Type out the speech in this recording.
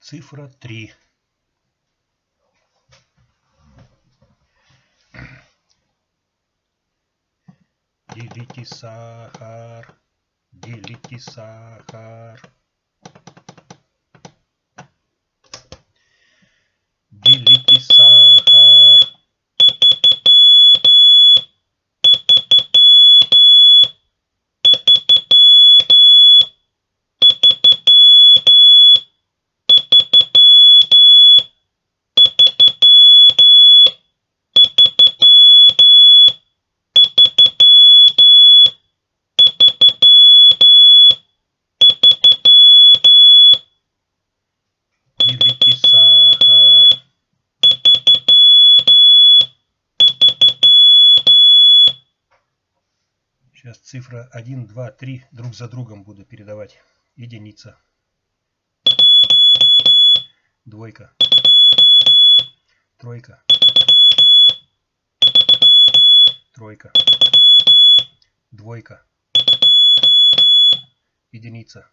Цифра 3. Делите сахар. Делите сахар. Делите сахар. Делите сахар. Сейчас цифра 1, 2, 3 друг за другом буду передавать. Единица. Двойка. Тройка. Тройка. Двойка. Единица.